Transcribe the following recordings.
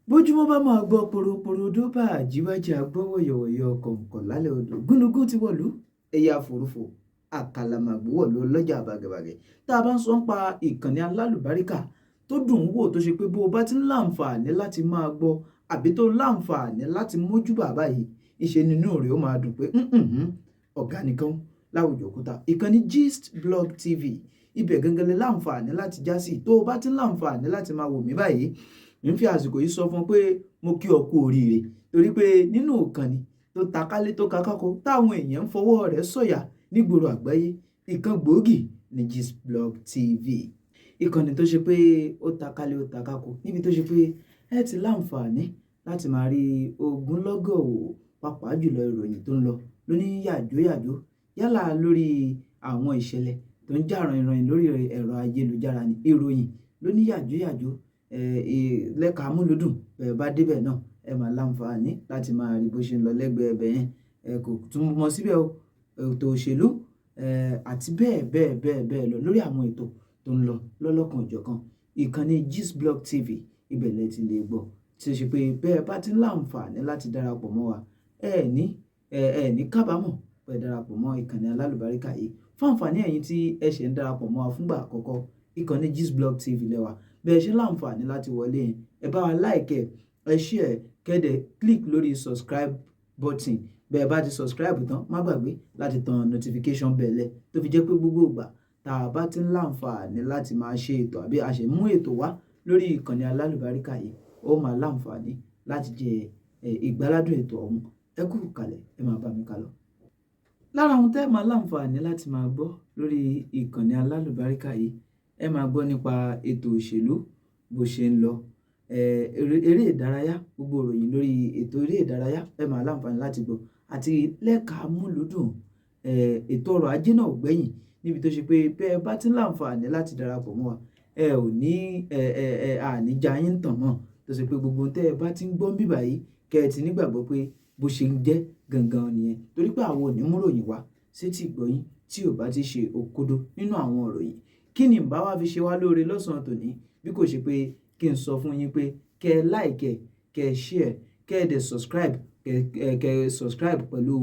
bójúmọ́ bá máa gbọ́ poroporodo bá àjíwájà gbọ́ wọ̀yọ̀wọ̀yọ̀ kọ̀ǹkọ̀ lálẹ́ odò gúnugún ti wọ̀lú ẹ̀yà àforúfò àkàlàmàgbò wọ̀lú ọlọ́jà bàgẹ̀bàgẹ̀ tá a bá ń sọ ń pa ìkànnì alálùbáríkà tó dùn ún wò tó ṣe pé bó o bá ti ń láǹfààní láti máa gbọ́ àbí tó láǹfààní láti mójú bàbá yìí ìṣe nínú rẹ̀ ó máa dùn pé ọ̀gá nìkan láwùjọ òkúta ìkànnì Gist Blog TV ibẹ̀ gangan lè láǹfààní láti já sí tó o bá ti ń láǹfààní láti máa wò mí báyìí ń fi àsìkò yìí sọ fún pé mo kí ọ kú oríire torí pé nínú ìkànnì tó takálé tó kakáko táwọn èèyàn ń fọwọ́ rẹ̀ sọ̀yà nígboro àgbáyé ìkan gbòógì ní Gist Blog TV ìkànnì tó ṣe pé ó takálé ó takáko níbi tó ṣe pé ẹ ti láǹfààní láti máa rí ogunlọ́gọ̀ wò pàápàá jùlọ ìròyìn tó ń lọ lóní yàjóyàjó yálà lórí àwọn ìṣẹ̀lẹ̀ tó ń jà ràìnràìn lórí ẹ̀rọ ayélujára ní ìròyìn lóní yàjóyàjó lẹ́ka amúlùdùn bẹ́ẹ̀ bá débẹ̀ náà ẹ máa láǹfààní láti máa rí bó ṣe ń lọ lẹ́gbẹ̀ẹ́ ẹbẹ̀ yẹn kò tún mọ síbẹ̀ ètò òṣèlú àti bẹ́ẹ̀ lọ lórí àwọn ètò tó ń lọ lọ́lọ́kan òjọ̀kan ìkànnì Gist Blog TV ibẹ̀ lẹ ti lè gbọ́ tí ó ṣe pé bẹ́ẹ̀ bá ti ń láǹfààní láti darapọ̀ mọ́ wa ẹ ní kábàámọ̀ pé darapọ̀ mọ́ ìkànnì alálùbáríkà yìí fún àǹfààní ẹ̀yin tí ẹ ṣe ń darapọ̀ mọ́ wa fúngbà àkọ́kọ́ ìkànnì Gist Blog TV lẹ́wà bẹ́ẹ̀ ṣe láǹfààní láti wọlé yẹn ẹ bá wa like ẹ share kẹ́dẹ̀ click lórí subscribe button bẹ́ẹ̀ bá ti subscribe tán má gbàgbé láti tan notification bell tó fi jẹ́ pé gbogbo ìgbà tá a bá ti ń láǹfààní láti máa ṣe ètò àbí a ṣe mú ètò wá lórí ìkànnì alálùbáríkà yìí ó máa láǹfààní láti jẹ ìgbáládùn ètò ọ̀hún ẹ kú kalẹ̀ ẹ máa bá mi kálọ. lára ohun tẹ́ máa láǹfààní láti máa gbọ́ lórí ìkànnì alálùbáríkà yìí ẹ máa gbọ́ nípa ètò òṣèlú bó ṣe ń lọ eré ìdárayá gbogbo ìròyìn lórí ètò eré ìdárayá ẹ máa láǹfààní láti gbọ́ àti lẹ́ka amúlùdùn ètò ọrọ̀ ajé náà gbẹ̀yìn níbi tó ṣe pé bẹ́ẹ̀ bá ti ń láǹfààní láti darapọ̀ mọ́ wa ẹ ò ní àníjà yín tàn mọ́ tó ṣe pé gbogbo tẹ́ ẹ bá ti ń gbọ́ bíbà yìí kẹ́ ẹ ti nígbàgbọ́ pé bó ṣe ń jẹ́ gangan nìyẹn torí pé àwọn onímúròyìn wa sétí ìgbọ́yìn tí ò bá ti ṣe òkodo nínú àwọn ìròyìn kí ni bá wá fi ṣe wá lóore lọ́sàn-án tòní bí kò ṣe pé kí n sọ fún yín pé kẹ́ ẹ like kẹ́ ẹ share kẹ́ ẹ dẹ̀ subscribe kẹ́ ẹ subscribe pẹ̀lú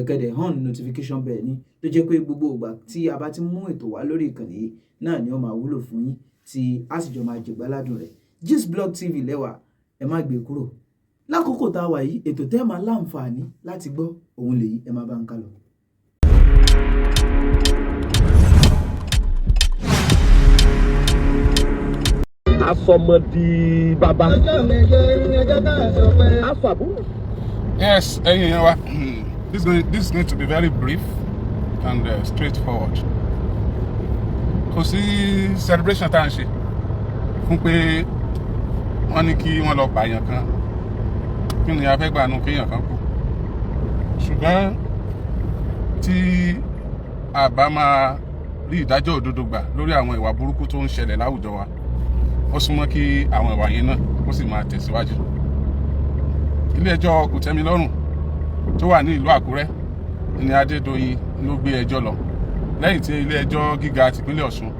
kẹ́ ẹ dẹ̀ on notification bell ní tó jẹ́ pé gbogbo ìgbà tí a bá ti mú ètò wá lórí ìkànnì yìí náà ni ó máa wúlò fún yín tí a sì jọ máa jẹ̀gbáládùn rẹ̀ Gist Blog TV lẹ́wà ẹ má gbé kúrò lákòókò tá a wà yìí ètò tẹ́ máa láǹfààní láti gbọ́ òun lèyí ẹ má bá ń kálọ. Asọmọdì bàbá. Afabu. Yes, this is going to be very brief and straightforward. Kò sí celebration tá à ń ṣe fún pé wọ́n ní kí wọ́n lọ pààyàn kan kí ni a fẹ́ gbà nù kéèyàn kan kú. Ṣùgbọ́n tí a bá máa rí ìdájọ́ òdodo gbà lórí àwọn ìwà burúkú tó ń ṣẹlẹ̀ láwùjọ wa ó súnmọ́ kí àwọn ìwà yẹn náà ó sì máa tẹ̀síwájú. Ilé-ẹjọ́ kòtẹ́milọ́rùn tó wà ní ìlú Àkúrẹ́ ní Adédoyin ló gbé ẹjọ́ lọ lẹ́yìn tí ilé-ẹjọ́ gíga tìpínlẹ̀ Ọ̀ṣun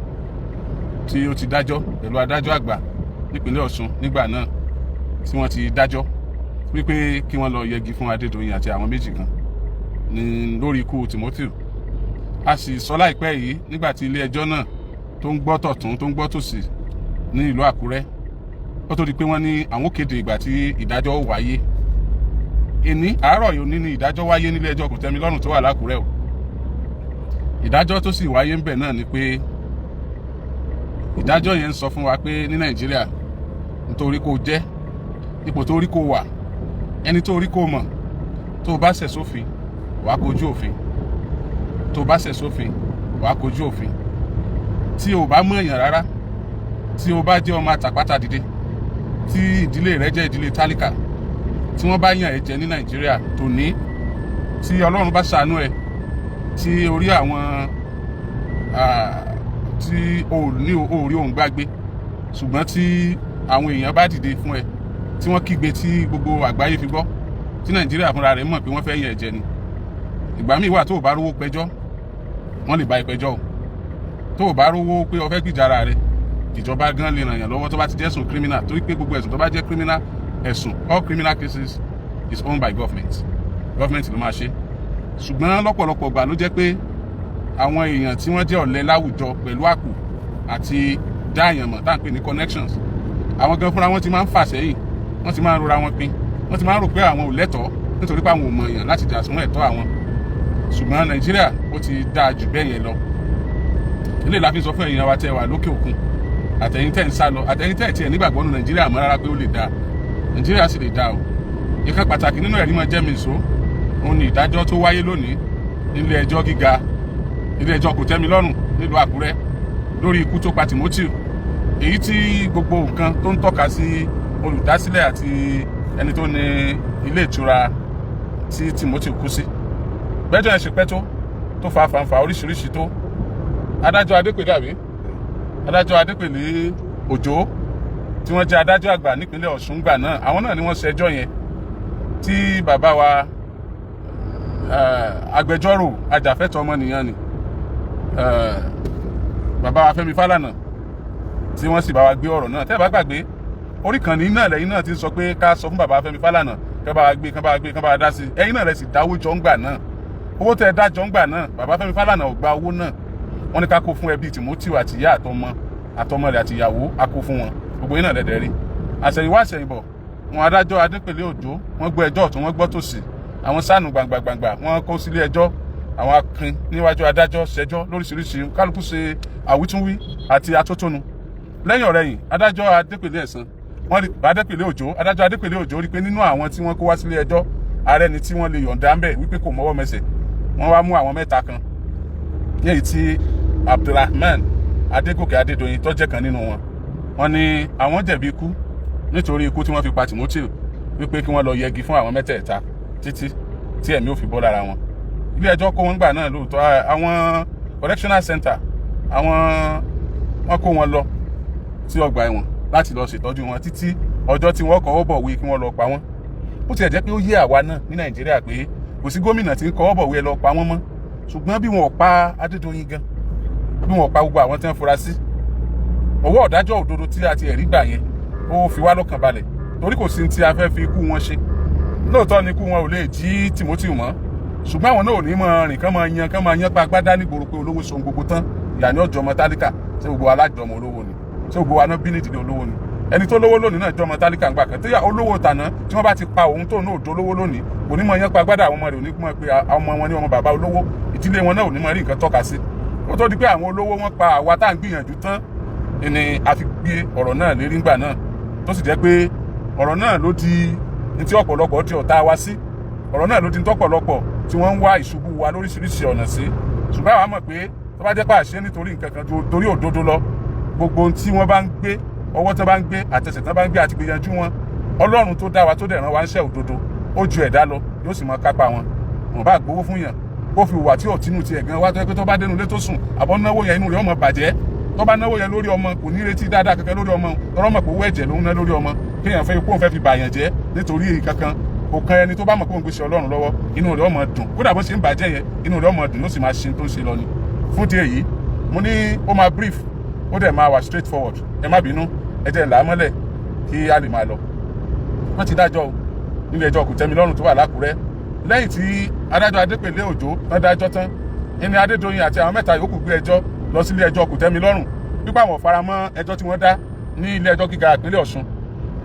tí ó ti dájọ́ pẹ̀lú adájọ́ àgbà nípínlẹ̀ Ọ̀ṣun nígbà náà tí wọ́n ti dájọ́ wípé kí wọ́n lọ yẹgi fún Adédoyin àti àwọn méjì kan ní lórí ikú Timothy. A sì sọ láìpẹ́ yìí nígbà tí ilé-ẹjọ́ náà tó ń gbọ́ tọ̀tún tó ń gbọ́ tòsì ní ìlú Àkúrẹ́ ó tó di pé wọ́n ní àwọn kéde ìgbà tí ìdájọ́ wáyé. Èní àárọ̀ yìí ní ìdájọ́ wáyé nílé ẹjọ́ kòtẹ́milọ́rùn tó wà lákúrẹ́ o. Ìdájọ́ tó sì wáyé ń bẹ̀ náà ni pé ìdájọ́ yẹn ń sọ fún wa pé ní Nàìjíríà nítorí kò jẹ́ ipò tó rí kò wà ẹni tó rí kò mọ̀ tó bá ṣẹ̀ sófin wàá kojú òfin tó bá ṣẹ̀ sófin wàá kojú òfin tí o bá mọ̀ èèyàn rárá tí o bá jẹ́ ọmọ àtàpátá dìde tí ìdílé rẹ jẹ́ ìdílé tálíkà tí wọ́n bá yàn ẹ́ jẹ ní Nàìjíríà tòní tí Ọlọ́run bá ṣàánú ẹ tí orí àwọn tí o rí òun gbàgbé ṣùgbọ́n tí àwọn èèyàn bá dìde fún ẹ tí wọ́n kígbe tí gbogbo àgbáyé fi gbọ́ tí Nàìjíríà fúnra rẹ̀ mọ̀ pé wọ́n fẹ́ yàn ẹ́ jẹ ni ìgbà míì wà tó o bá rówó pẹjọ́ wọ́n lè bá ẹ pẹjọ́ o tó o bá rówó pé o fẹ́ gbìjà ara rẹ̀ ìjọba gan lè ràn yàn lọ́wọ́ tó bá ti jẹ́ ẹ̀sùn criminal torí pé gbogbo ẹ̀sùn tó bá jẹ́ criminal ẹ̀sùn all criminal cases is owned by government ló máa ṣe ṣùgbọ́n lọ́pọ̀lọpọ̀ gbà ló jẹ́ pé àwọn èèyàn tí wọ́n jẹ́ ọ̀lẹ láwùjọ pẹ̀lú àpò àti dáàyàn mọ̀ tá à ń pè ní connections àwọn gan fúnra wọn ti máa ń fà sẹ́yìn wọ́n ti máa ń rora wọn pin wọ́n ti máa ń rò pé àwọn ò lẹ́tọ̀ọ́ nítorí pé àwọn ò mọ èèyàn láti jà fún ẹ̀tọ́ àwọn ṣùgbọ́n Nàìjíríà ó ti dáa jù bẹ́ẹ̀ yẹn lọ ilé ìlàfin sọ fún èèyàn wa tẹ́ wà lókè òkun àtẹ̀yìn tẹ́ ń sá lọ àtẹ̀yìn tẹ́ tiẹ̀ nígbàgbọ́ nù Nàìjíríà mọ́ rárá pé ó lè dáa Nàìjíríà sì lè dáa o ìkan pàtàkì nínú ẹ̀rí mọ́ jẹ́mi ìṣó òun ni ìdájọ́ tó wáyé lónìí nílé ẹjọ́ gíga ilé ẹjọ́ kòtẹ́milọ́rùn nílùú Àkúrẹ́ lórí ikú tó pa Timothy èyí tí gbogbo nǹkan tó ń tọ́ka sí olùdásílẹ̀ àti ẹni tó ní ilé ìtura tí Timothy kú sí bẹ́jọ́ ẹ̀ ṣe pẹ́ tó fa fanfa oríṣiríṣi tó adájọ́ Adépèlé Òjó tí wọ́n jẹ́ adájọ́ àgbà nípínlẹ̀ Ọ̀ṣun gbà náà àwọn náà ni wọ́n ṣẹjọ́ yẹn tí bàbá wa agbẹjọ́rò ajàfẹ́tọ̀ọ́ ọmọnìyàn ni bàbá wa Fẹ́mi Fálànà tí wọ́n sì bá wa gbé ọ̀rọ̀ náà tẹ́ bá gbàgbé orí kan ní náà lẹ́yìn náà ti sọ pé ká sọ fún bàbá Fẹ́mi Fálànà kán bá wa dá sí ẹ̀yin náà rẹ̀ sì dáwó jọ ń gbà náà owó tẹ́ dá jọ ń gbà náà bàbá Fẹ́mi Fálànà ò gba owó náà wọ́n ní ká kó fún ẹbí Timothy àti ìyá àtọmọ rẹ̀ àti ìyàwó a kó fún wọn gbogbo yín náà lẹ́dẹ̀ẹ́ rí àṣẹ̀yìnwá àṣẹ̀yìnbọ̀ wọn adájọ́ Adépèlé Òjó wọ́n gbọ́ ẹjọ́ ọ̀tún wọ́n gbọ́ tòsì àwọn sánù gbàngbàngbà wọ́n kó sílé ẹjọ́ àwọn akin níwájú adájọ́ ṣẹjọ́ lóríṣiríṣi kálukú ṣe àwítúnwí àti atótónu lẹ́yìn ọ̀rẹ́yìn adájọ́ Adépèlé Òjó rí pé nínú àwọn tí wọ́n kó wá sílé ẹjọ́ ààrẹ ni tí wọ́n lè yọ̀ǹda ń bẹ̀ wípé kò mọ́wọ́ mẹsẹ̀ wọ́n wá mú àwọn mẹ́ta kan ní èyí tí Abdulrahman Adégòkè Adédoyin tó jẹ́ kan nínú wọn wọ́n ní àwọn jẹ̀bi ikú nítorí ikú tí wọ́n fi pa Timothy wípé kí wọ́n lọ yẹgi fún àwọn mẹ́tẹ̀ẹ̀ta títí tí ẹ̀mí ò fi bọ́ lára wọn ilé ẹjọ́ kó wọn gbà náà lóòótọ́ àwọn correctional center wọ́n kó wọn lọ sí ọgbà ẹ̀wọ̀n láti lọ ṣètọ́jú wọn títí ọjọ́ tí wọ́n kọ́wọ́ bọ̀wé kí wọ́n lọ pa wọ́n ó tiẹ̀ jẹ́ pé ó yé àwa náà ní Nàìjíríà pé kò sí gómìnà tí ń kọ́wọ́ bọ̀wé lọ pa wọ́n mọ́ ṣùgbọ́n bí wọn ò pa Adédoyin gan bí wọn ò pa gbogbo àwọn tí wọ́n fura sí ọwọ́ ọ̀dájọ́ òdodo tí a ti ẹ̀rí gbà yẹn ó fi wá lọ́kàn balẹ̀ torí kò sí tí a fẹ́ fi ikú wọn ṣe lóòótọ́ ni ikú wọn ò lè jí Timothy mọ́ ṣùgbọ́n àwọn náà ò ní mọ rìn kán máa yan pa agbádá nígboro pé olówó ṣohun gbogbo tán ìyá ní ọjọ́ ọmọ tálíkà ṣé gbogbo alájọmọ olówó ni ṣé gbogbo wa náà bí nídìí olówó ni ẹni tó lówó lónìí náà jọmọ tálíkà ńgbà kan tíyà olówó tàná tí wọ́n bá ti pa òun tó náà dolówó lónìí kò ní mọ yan pa agbádá àwọn ọmọ rẹ̀ ò ní mọ pé ọmọ wọn ní ọmọ bàbá olówó ìdílé wọn náà ò ní mọ rí nǹkan tọ́ka sí ó tó di pé àwọn olówó wọn pa àwa tá à ń gbìyànjú tán ni a fi gbé ọ̀rọ̀ náà lérí ńgbà náà tó sì jẹ́ pé ọ̀rọ̀ náà ló di ní tí ọ̀pọ̀lọpọ̀ ti ọ̀tá wa sí ọ̀rọ̀ náà ló di ní tọ́pọ̀lọpọ̀ tí wọ́n ń wá ìṣubú wa lóríṣiríṣi ọ̀nà sí ṣùgbọ́n àwa mọ̀ pé tó bá jẹ́ pé àṣẹ nítorí nǹkan kan torí òdodo lọ gbogbo ohun tí wọ́n bá ń gbé ọwọ́ tó bá ń gbé àtẹsẹ̀ tó bá ń gbé àti gbìyànjú wọn Ọlọ́run tó dá wa tó dẹ̀ rán wa ń ṣe òdodo ó ju ẹ̀dá lọ yóò sì mọ kápá wọn wọn bá gbowó fún yàn kó fi hùwà tí ò tínú tiẹ̀ gan wá tó yẹ pé tó bá dénú ilé tó sùn àbọ̀ náwó yẹn inú rẹ̀ ọmọ bàjẹ́ tó bá náwó yẹn lórí ọmọ kò ní retí dáadáa kankan lórí ọmọ tọrọ mọ̀ pé owó ẹ̀jẹ̀ ló ń ná lórí ọmọ kéèyàn fẹ́ kó ń fẹ́ fi bàyàn jẹ́ nítorí kankan kò kan ẹni tó bá mọ̀ pé òun gbèsè Ọlọ́run lọ́wọ́ inú rẹ̀ ọmọ dùn kódà bó ṣe ń bàjẹ́ yẹn inú rẹ̀ ọmọ dùn ló sì máa ṣe tó ń ṣe lọ ni fún díẹ̀ yìí mo ní ó máa brief ó dẹ̀ máa wà straight forward ẹ má bínú ẹ jẹ́ là á mọ́lẹ̀ kí a lè máa lọ. wọ́n ti dájọ́ nílé ẹjọ́ kòtẹ́milọ́rùn tó wà lákùrẹ́ lẹ́yìn tí adájọ́ Adépèlé Òjó tán dájọ́ tán ẹni Adédoyin àti àwọn mẹ́ta yòókù gbé ẹjọ́ lọ sí ilé ẹjọ́ kòtẹ́milọ́rùn pípa àwọn faramọ́ ẹjọ́ tí wọ́n dá ní ilé ẹjọ́ gíga ìpínlẹ̀ Ọ̀ṣun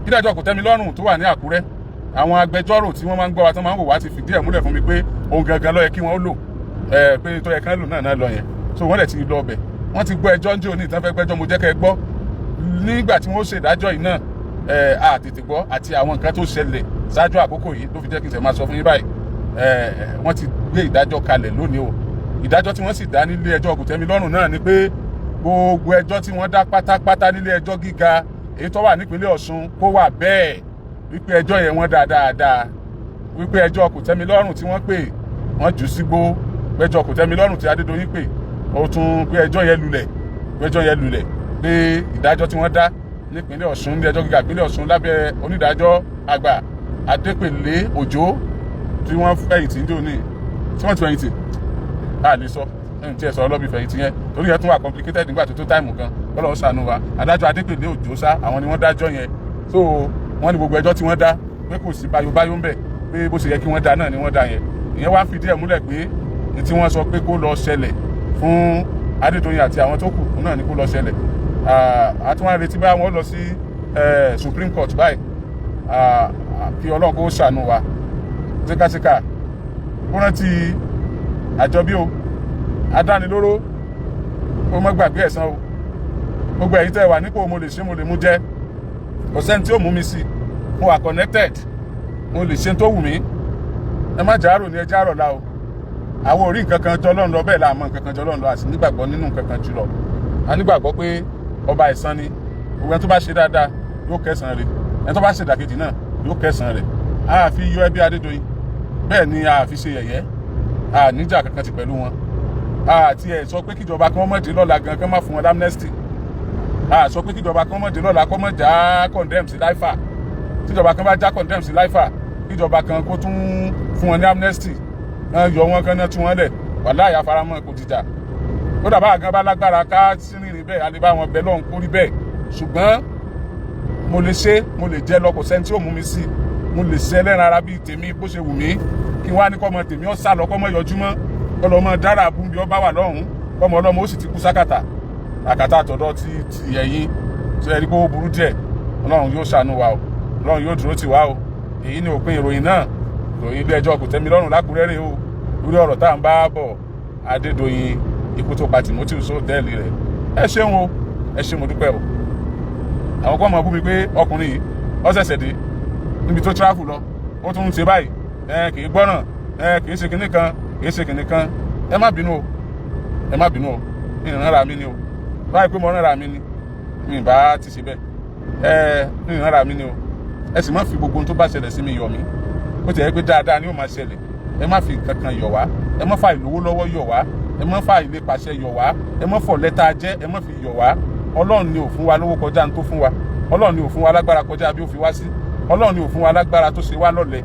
ilé ẹjọ́ kòtẹ́milọ́rùn tó wà ní Àkúrẹ́ àwọn agbẹjọ́rò tí wọ́n máa ń gbọ́ wa tán máa ń wò wá ti fìdí ẹ̀ múlẹ̀ fún mi pé ohun gangan ló yẹ kí wọ́n lò pé tó yẹ kán lò náà lọ yẹn so wọ́n dẹ̀ ti lọ ọbẹ̀ wọ́n ti gbọ́ ẹjọ́ ń jẹ́ òní ìtàn fẹ́ gbẹ́jọ́ mo jẹ́ kẹ́ ẹ gbọ́ nígbà tí wọ́n ṣèdájọ́ yìí náà àtètè gbọ́ àti àwọn nǹkan tó ṣẹlẹ̀ ṣáájú àkókò yìí ló fi jẹ́ kí n ṣe máa sọ fún yín báyìí wọ́n ti gbé ìdájọ́ kalẹ̀ lónìí o ìdájọ́ tí wọ́n sì dá nílé ẹjọ́ kòtẹ́milọ́rùn náà ni pé gbogbo ẹjọ́ tí wọ́n dá pátápátá nílé ẹjọ́ gíga èyí tó wà nípínlẹ̀ Ọ̀ṣun kó wà bẹ́ẹ̀ wípé ẹjọ́ yẹn wọ́n dáadáa wípé ẹjọ́ kòtẹ́milọ́rùn tí wọ́n pè wọ́n jù sígbó ẹjọ́ kòtẹ́milọ́rùn tí Adédoyin pè ó tún pé ẹjọ́ yẹn lulẹ̀ pé ìdájọ́ tí wọ́n dá nípínlẹ̀ Ọ̀ṣun ní ẹjọ́ gíga ìpínlẹ̀ Ọ̀ṣun lábẹ́ onídàájọ́ àgbà Adépèlé Òjó tí wọ́n fẹ̀yìntì ní òní tí wọ́n ti fẹ̀yìntì a lè sọ ẹni tí ẹ sọ ọlọ́bì fẹ̀yìntì yẹn torí yẹn tún wà complicated nígbà tó táìmù kan Ọlọ́run ṣàánú wa adájọ́ Adépèlé Òjó sá àwọn ni wọ́n dájọ́ yẹn so wọ́n ní gbogbo ẹjọ́ tí wọ́n dá pé kò sí báyóbáyó ń bẹ̀ pé bó ṣe yẹ kí wọ́n dá náà ni wọ́n dá yẹn ìyẹn wá ń fìdí ẹ̀ múlẹ̀ pé ní tí wọ́n sọ pé kó lọ ṣẹlẹ̀ fún Adédoyin àti àwọn tó kù náà ni kó lọ ṣẹlẹ̀ àtúwọ̀n retí bá wọn lọ sí Supreme Court báyìí kí Ọlọ́run kó ṣàánú wa síkàsíkà kó rántí àjọbí o adánilóró ó mọ́ gbàgbé ẹ̀san o gbogbo ẹ̀yin tẹ́ wà nípò mo lè ṣe mo lè mú jẹ́ kò sẹ́ni tí ó mú mi sí mo wà connected mo lè ṣe tó wù mí ẹ má jàárò ní ẹjẹ́ àrọ̀lá o àwọn orí nǹkan kan jọ lọ́nà lọ bẹ́ẹ̀ láàmọ́ nǹkan kan jọ lọ́nà lọ àti nígbàgbọ́ nínú nǹkan kan jùlọ a nígbàgbọ́ pé ọba ẹ̀san ni gbogbo ẹni tó bá ṣe dáadáa yóò kẹsàn-án rẹ̀ ẹni tó bá ṣe ìdàkejì náà yóò kẹsàn-án rẹ̀ a fi yọ ẹbí Adédoyin bẹ́ẹ̀ ni a fi ṣe yẹ̀yẹ́ a níjà kankan ti pẹ̀lú wọn a ti ẹ̀ sọ pé kíjọba kan mọ̀dé lọ́la gan kan má fún wọn amnesty a sọ pé kíjọba kan mọ̀dé lọ́la kọ́ mọ̀ já condemn sí láìfà tíjọba kan bá já condemn sí láìfà kíjọba kan kó tún fún wọn ní amnesty yọ wọn kan náà tún wọn lẹ̀ wàláhì àfaramọ́ kò dìjà ó dàbá àgán bá lágbára ká sínú bẹ́ẹ̀ a lè bá wọn bẹ lọ́hùn kórí bẹ́ẹ̀ ṣùgbọ́n mo lè ṣe mo lè jẹ́ lọ kò sẹ́ni tí ó mú mi sí mo lè ṣe ẹlẹ́ran ara bíi tèmi bó ṣe wù mí kí wọ́n á ní kọ́ ọmọ tèmi ó sá lọ kọ́ ọmọ yọjú mọ́ kọ́ lọ́mọ dára àbúmbí ọba wà lọ́hùn kọ́ ọmọ ọlọ́mọ ó sì ti kú sákàtà àkàtà àtọ̀dọ̀ ti ẹ̀yìn tí ẹ̀rí pé ó burú díẹ̀ Ọlọ́run yóò ṣàánú wa o Ọlọ́run yóò dúró tì wá o èyí ni òpin ìròyìn náà ìròyìn ilé ẹjọ́ Kòtẹ́milọ́rùn l'Ákúrẹ́ o lórí ọ̀rọ̀ tá à ń bá bọ̀ Adédoyin ikú tó pa Timothy sóòtẹ́ẹ̀lì rẹ̀ ẹ ṣeun o ẹ ṣe mo dúpẹ́ o àwọn kan mọ̀ bú mi pé ọkùnrin yìí ó ṣẹ̀ṣẹ̀ dé níbi tó tráfù lọ ó tún ń ṣe báyìí kì í gbọ́ràn kì í ṣe kinní kan kì í ṣe kinní kan ẹ má bínú o ẹ má bínú o ìrànra mi ni o báyìí pé mo rànra mi ni mi bá ti ṣe bẹ́ẹ̀ ìrànra mi ni o ẹ sì má fi gbogbo ohun tó bá ṣẹlẹ̀ sí mi yọ̀ mí ó ti yẹ pé dáadáa ni ó máa ṣẹlẹ̀ ẹ má fi kankan yọ̀ wá ẹ má fa ìlówó lọ́wọ́ yọ̀ wá ẹ má fa ilé pàṣẹ yọ̀ wá ẹ má fọ̀ lẹ́tà jẹ́ ẹ má fi yọ̀ wá Ọlọ́run ni ò fún wa lówó kọjá ní tó fún wa Ọlọ́run ni ò fún wa lágbára kọjá bí ó fi wá sí Ọlọ́run ni ò fún wa lágbára tó ṣe wá lọ́lẹ̀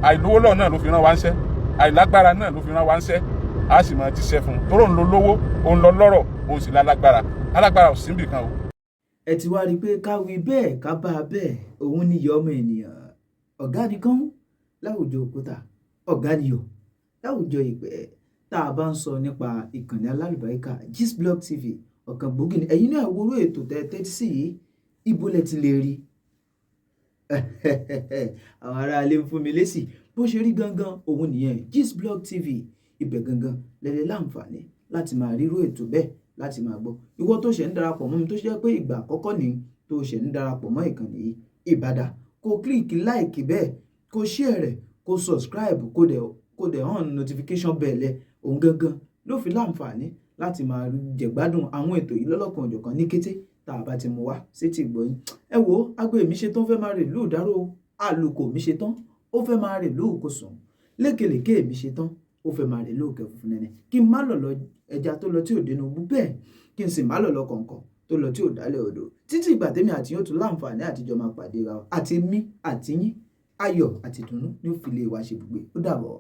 àìlówó lọ́ọ̀ náà ló fi rán wa ń ṣẹ́ àìlágbára náà ló fi rán wa ń ṣẹ́ a sì máa jíṣẹ́ fún un toró ń lo lówó òun lọ lọ́rọ̀ òun sì lálágbára alágbára ò sí níbì kan o. ẹ ti wá rí i pé ká wí bẹ́ẹ̀ ká bá a bẹ́ẹ̀ òun níyọ ọmọ ènìyàn ọ̀gá nìkan láwùjọ òkúta ọ̀gá niyọ̀ láwùjọ ìpẹ́ tá a bá ń sọ nípa ìkànnì alálùbáríkà Gistblog TV ọ̀kan gbòógì ni ẹ̀yin náà wúrú ètò tẹ́tí sí yìí ibo lẹ ti lè rí àwọn ará ilé ń fún mi lésì bó ṣe rí gangan òun nìyẹn Gistblog TV ibẹ̀ gangan lẹ́lẹ́ láǹfààní láti máa rírú ètò bẹ́ẹ̀ láti máa gbọ́ ìwọ tó ṣẹ̀ ń darapọ̀ mọ́ mi tó ṣe pé ìgbà àkọ́kọ́ ni tó ṣẹ̀ ń darapọ̀ mọ́ ìkànnì yìí ìbàdà kó kílíkì láìkì bẹ́ẹ̀ kó share rẹ̀ kó subscribe kó dẹ̀ on notification bell ẹ̀ òun gangan ló fi láǹfààní láti máa jẹ̀gbádùn àwọn ètò yìí lọ́lọ́kan òjọ̀kan ní kété tá a bá ti mú wá sétí ìgbọ́yìn ẹ wo agbe mi ṣetán fẹ́ máa rè lù dárò àlùkò mi ṣetán ó fẹ́ máa rè lù kò sùn lékelèké mi ṣetán ó fẹ́ máa rè lù kẹ funfun nẹ́nẹ́ kí n má lọ̀lọ̀ ẹja tó lọ tí ò dénú bú bẹ́ẹ̀ kí n sì má lọ̀lọ̀ kọ̀ǹkọ̀ tó lọ tí ò dálẹ̀ odò títí ìgbà tèmi àti yóò tún láǹfààní àtijọ́ máa pàdé ra àti mí àti yín ayọ̀ àti ìdùnnú ní ó fi lè wá ṣe gbogbo ó dàbọ̀.